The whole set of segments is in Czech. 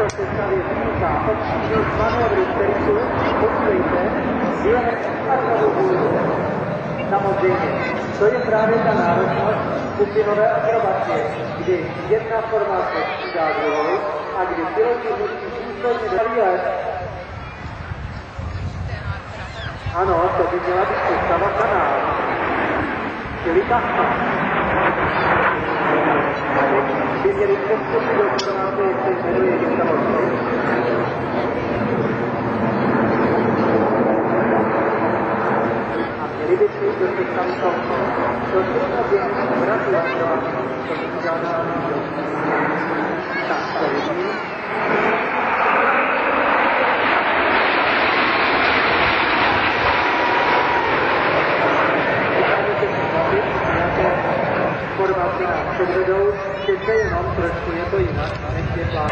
sestavě výjimka od přínos manévru, který jsou, podívejte, během akrobu. Samozřejmě, to je právě ta náročnost skupinové akrobacie, kdy jedna formace přidá druhou a kdy piloti musí důsledně dalí. Ano, to by měla být představa kanál. Čili takto. By měli přestupy do formáce, jak se jmenuje samozřejmě. Měli by si do představy toho, to všechno během obratu akrobacie, to by žádná výjimka. Tak, to vidím. Formace nás předvedou, přece jenom trošku je to jinak, než je plán.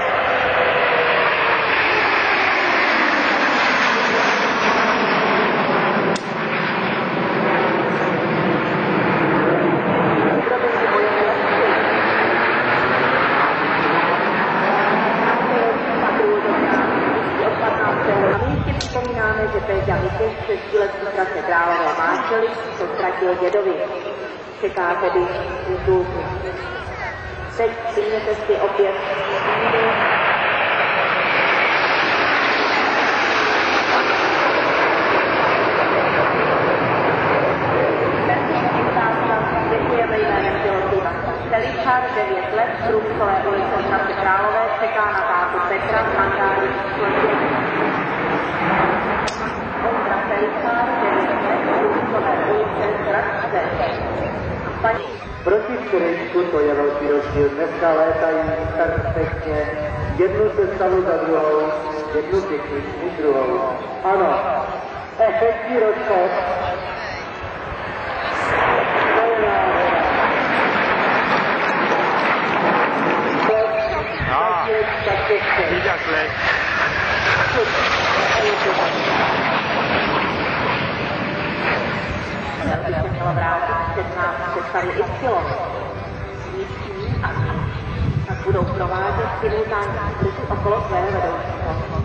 Připomínáme, že Péťa Mikeš přes výletní trase Králové Máčely se ztratil dědovi. Čeká tedy útulku. Teď přijměte si opět síly. Děkujeme jménem pilota. Teličar 9 let z Průmyslové ulice v Hradci Králové čeká na tátu Petra v hangáru číslo 5. Ondra Teličar 9 let z Průmyslové ulice v Hradci. Proti Turecku to je velký rozdíl. Dneska létají perfektně jednu sestavu za druhou, jednu techniku druhou. Ano, efektní rozchod. By se mělo vrátit před nás představy Y. Vnitřní a budou provádět simultánní kruhy okolo svého vedoucího.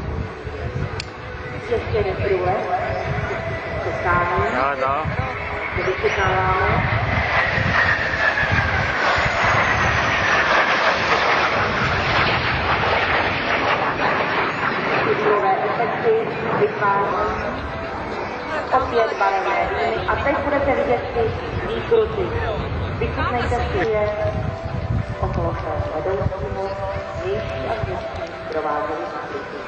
Ještě jeden průlet. Přestávání. Vychytáváme. Cílové efekty vytváří opět barevné dýmy a teď budete vidět ty výkruty. Vychutnejte si je okolo svého vedoucímu, vnější a vnitřní provádění výkruty.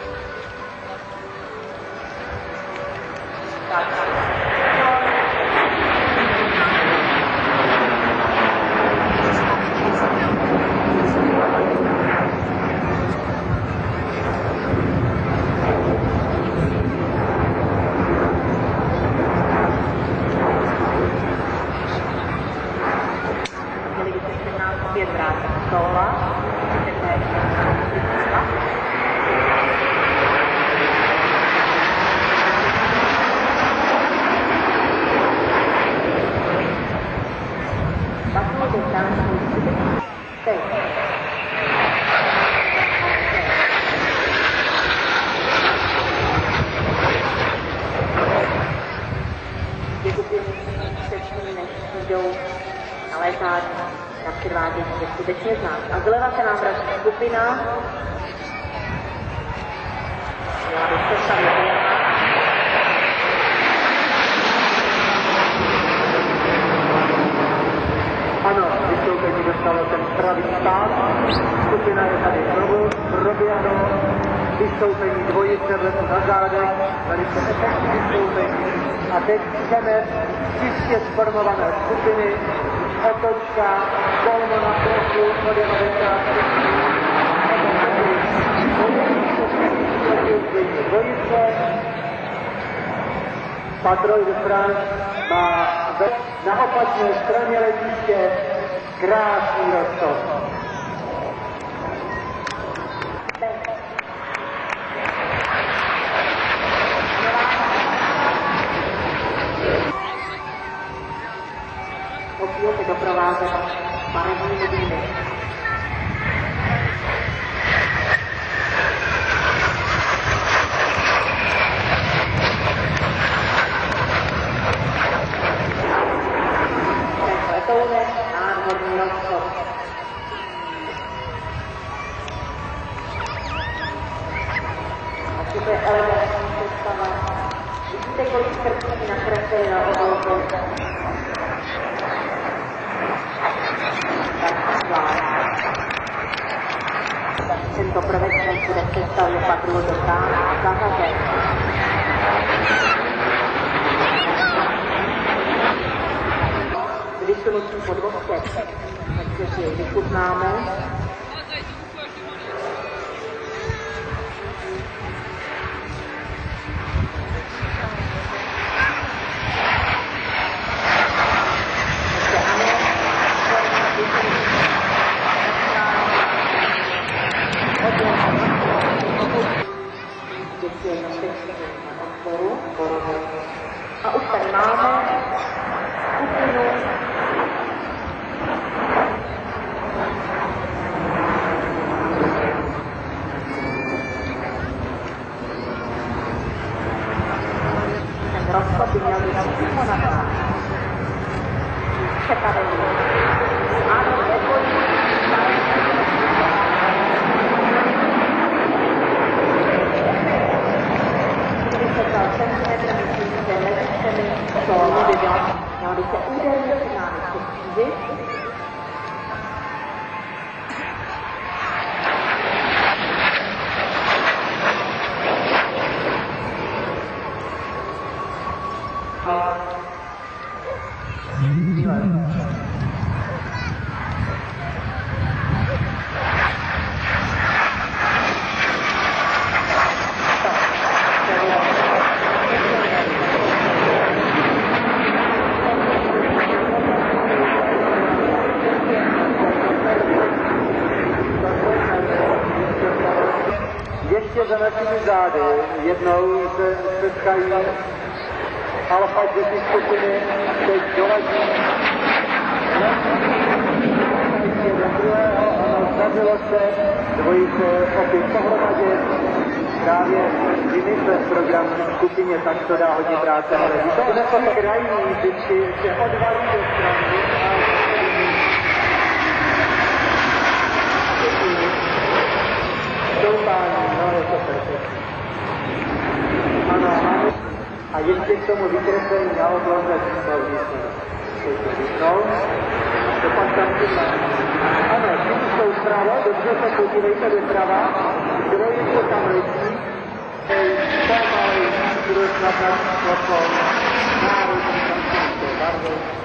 Na předvádění je skutečně znát. A zleva se nám vrací skupina. Já bych se stavila. Ano, vystoupení dostalo ten pravý stát. Skupina je tady znovu proběhlo. Vystoupení dvojice vletu na zádech. Velice efektní vystoupení. A teď chceme čistě sformované skupiny. Otočka, kolmo na prochu, od 90. Dvojice. Patrouille de France má na opačné straně letiště krásný roztok. Opět je doprovázeno barevnými dýmy. vrcholně nádherný rozchod. A to je elegantní představa. Vidíte, kolik srdcí nakreslili na oblohu. Tento prvek bude představit patru do tána a zahazen. Vysunutí podvozek, takže si jej vychutnáme. A už tady máme kupinu ten rozchod by měl být přímo na nás. Přepadení. Ano, nebojím. Měla by se úderně před námi přeskřížit. Ještě za našimi zády jednou se setkají alfa děti skupiny, teď doladí jeden druhého, ano, zdařilo se, dvojice opět pohromadě, právě vymyslet program v skupině, tak to dá hodně práce, ale to je krajní, vždycky se odvalí do strany je to perfektní. Ano, a ještě k tomu vykreslení na obloze vyšnou, to pak tam chybná. Ano, všichni jsou zprava, dobře se podívejte doprava, trojice tam letí, pomalej, budou snad na světlo, národní tam barvou.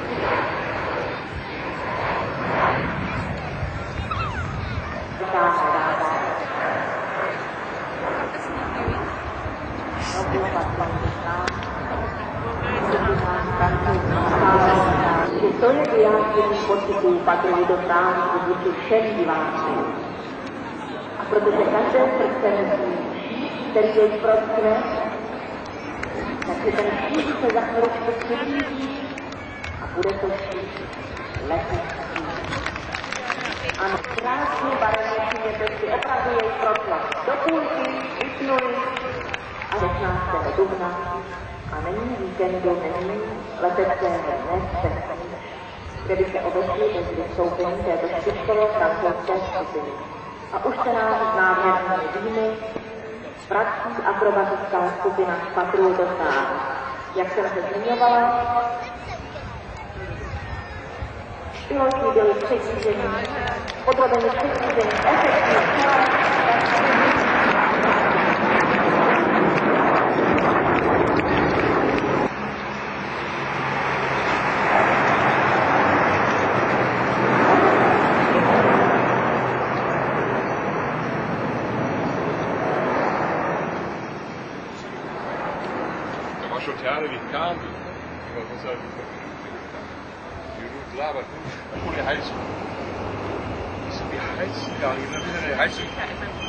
To je vyjádření pocitů patří do stánku vůči všem divákům. A protože každé srdce nesmí, který jej protkne, takže ten šíř se za chvíličku přiblíží a bude to šíř letecký. Ano, krásný barevně přiměte si opravdu jej protlak. Do půlky, vypnuli a 16. dubna. A není víkendu, není leteckého dne, kde by se obešli bez vystoupení této špičkovo-francouzské skupiny. A už se nám z nádherné dýmy vrací akrobatická skupina z patru do sálu. Jak jsem se zmiňovala, piloti byli přetížení, podrobeni přetížení, efektní čas. soort jaren wie Kaan doet. Dat is je doet laber goed. Dan moet je hijsen. Die hijsen. Ja, je bent in een hijsen.